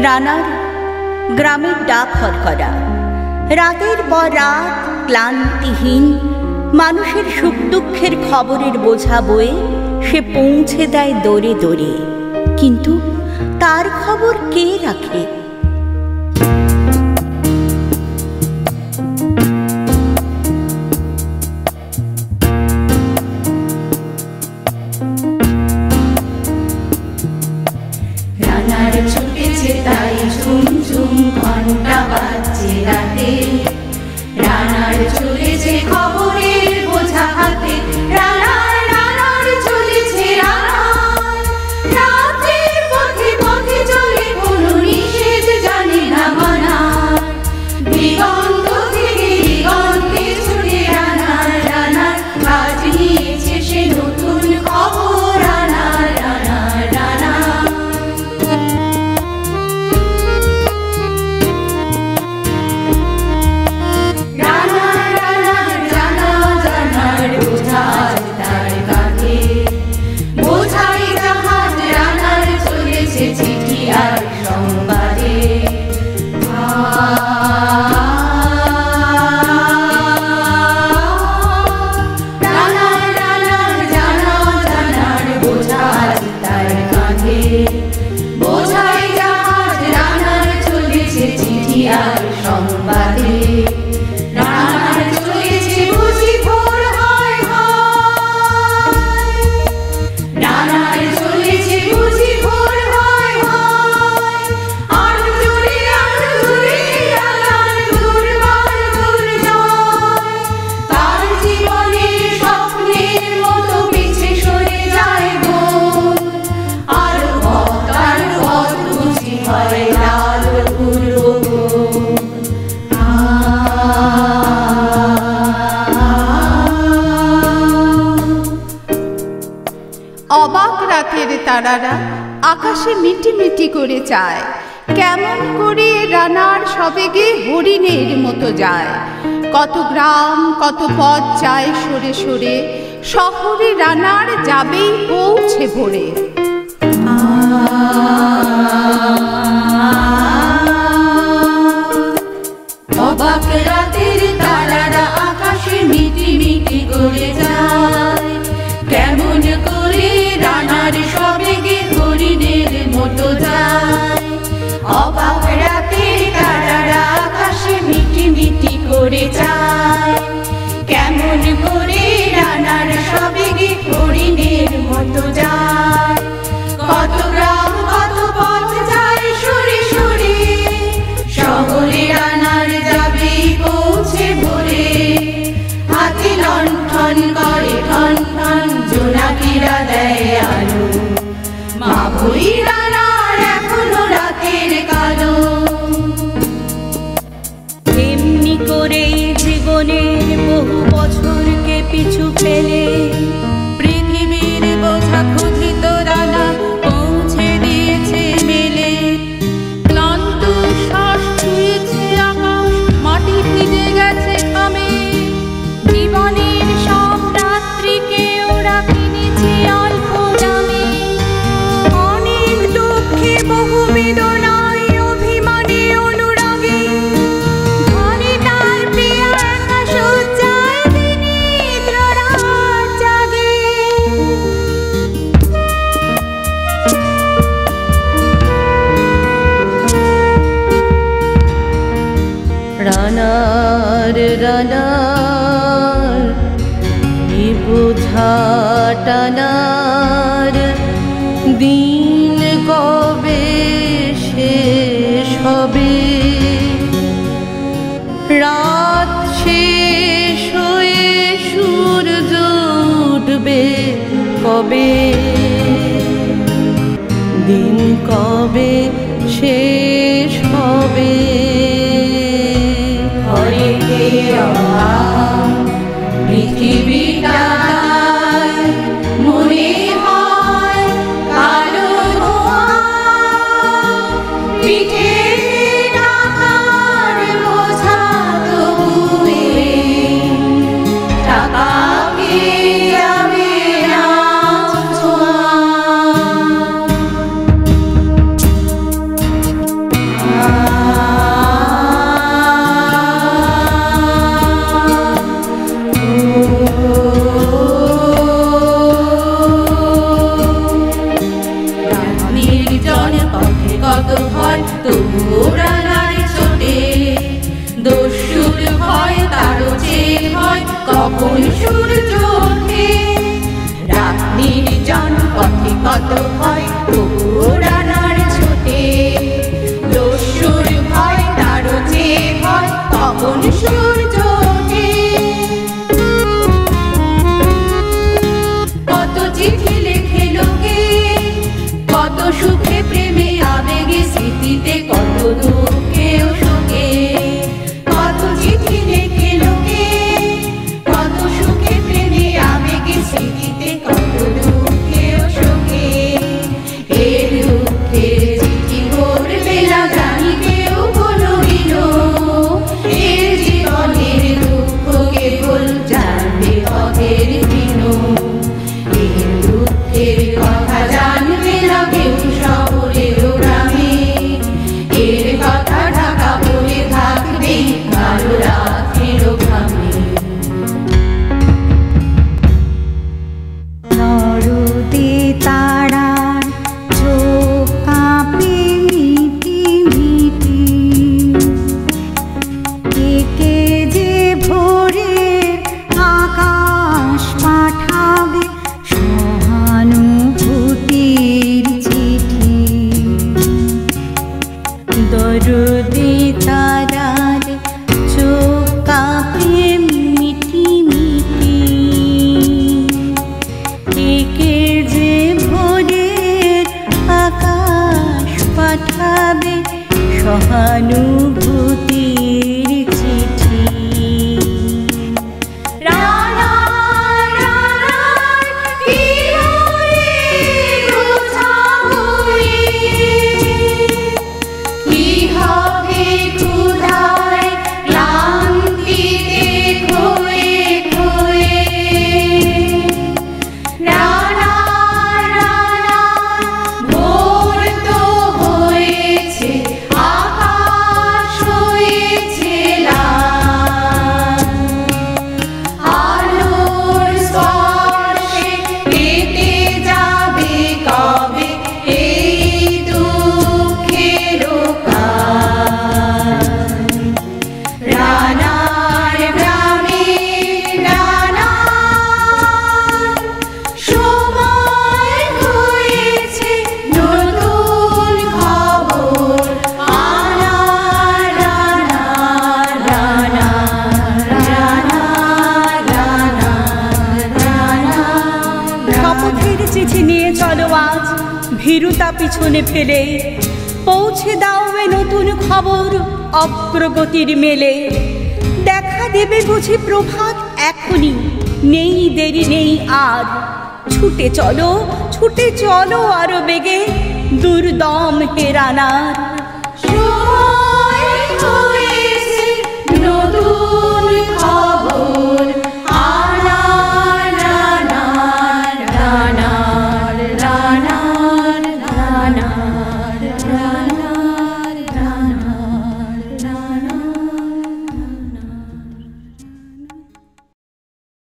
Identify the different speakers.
Speaker 1: রানার গ্রামের ডাক হরকরা, রাতের পর রাত ক্লান্তিহীন মানুষের সুখ দুঃখের খবরের বোঝা বয়ে সে পৌঁছে দেয় দৌড়ে দৌড়ে। কিন্তু তার খবর কে রাখে?
Speaker 2: রানার ছুটেছে তাই ঝুম ঝুম ঘন্টা বাজছে রাতে, রানার চলেছে খবরের বোঝা হাতে, রানার রানার চলেছে রানার, রাতের পথে পথে চলে কোনো নিষেধ জানে না মানার, দিগন্ত থেকে দিগন্তে ছুটে রানার রানার কাজ নিয়েছে সে নতুন খবর, রানার রানার রানার।
Speaker 3: অবাক রাতের তারারা আকাশে মিটি মিটি করে চায়, কেমন করে রানার সবেগে হরিণের মতো যায়। কত গ্রাম কত পথ যায় সরে সরে, শহরে রানার যাবেই পৌঁছে ভোরে।
Speaker 2: অবাক রাতের তারারা আকাশে মিটি মিটি করে যায়, কেমন করে রানার সবেগে হরিণের মতো যায়। অবাক রাতের তারারা আকাশে মিটি মিটি করে যায়, কেমন করে রানার সবেগে হরিণের মতো যায়। কত গ্রাম কত পথ যায় সরে সরে, শহরে রানার যাবেই পৌঁছে ভোরে। হাতে লণ্ঠন করে ঠন ঠন, জোনাকিরা দেয় আলো, মা বই রানার এখনো রাতের কালো।
Speaker 1: এমনি করে জীবনের বহু বছরকে পিছু ফেলে
Speaker 3: পৃথিবীর বোঝা ক্ষুধিত রানা পৌঁছে দিয়েছে মেলে। ক্লান্ত শ্বাস ছুঁয়েছে আকাশ, মাটি ভিজে গেছে ঘামে। জীবনের সব রাত্রিকে ওরা কিনেছে অল্প দামে। অনেক দুঃখে বহু বেদনায় অভিমানে অনুরাগে, ঘরে তার প্রিয়া একা শয্যায় বিনিদ্র রাত জাগে।
Speaker 1: রানার রানার এ বোঝা টানার দিন কবে শেষ হবে? রাত শেষ হয়ে সূর্য উঠবে কবে? দিন কবে শেষ হবে?
Speaker 2: হরেকে অভাব পৃথিবীটায় মনে হয় কালো ধোঁয়া, পিঠে টাকার বোঝা তবুয়ে টাকাকে যাবে না ছোঁয়া। নির্জন পথে কত ভয়, তবুও রানার ছোটে। দস্যুর ভয় তারও চেয়ে ভয়, কখন সূর্য ওঠে। রাত নির্জন পথে কত ভয়, তবুও রানার ছোটে। দস্যুর ভয় তারও চেয়ে ভয়, কখন সূর্য ওঠে। কত চিঠি লেখে লোকে, কত সুখে প্রেমে আবেগে স্মৃতিতে, কত দুঃখে ও শোকে। কত চিঠি লেখে লোকে, কত সুখে প্রেমে আবেগে স্মৃতিতে, কত দুঃখে ও শোকে। এর দুঃখের চিঠি ভরবে না জানি কেউ কোনোদিন, এর জীবনের দুঃখ কেবল জানবে পথের দিন। এর দুঃখের কথা জানবে না কেউ শহরের গ্রামে, এর কথা ঢাকা পড়ে থাকবে কালো রাতের ঘামে।
Speaker 1: নরদে তারার চোখ কাঁপে মিটি মিটি, একে যে ভোরের আকাশ পাঠাবে সহানুভূতির চিঠি। দরদে তারার চোখ কাঁপে মিটি মিটি, একে যে ভোরের আকাশ পাঠাবে সহানুভূতির চিঠি।
Speaker 2: রানা রানা কি হয়ে বোঝাবই, কি হবে ক্ষুধায় ক্লান্তিতে খোয়ে খোয়ে। রানা রানা ভোর তো হয়েছে, আকাশ হয়েছে লাল। আলোর স্পর্শে কেটে যাবে কবে এই দুঃখের কাল। রানার গ্রামে রানার সময় হয়েছে নতুন খবর আনার। রানা রানা রানা রানা রানা।
Speaker 1: শপথের চিঠি নিয়ে চলো আজ ভীরুতা পিছনে ফেলে, পৌঁছে দাও এ নতুন খবর অগ্রগতির মেলে। দেখা দেবে বুঝি প্রভাত এখনই, নেই দেরি নেই আর। ছুটে চলো আরো বেগে, দুর্দম হে রানার।
Speaker 2: সময় হয়েছে নতুন খবর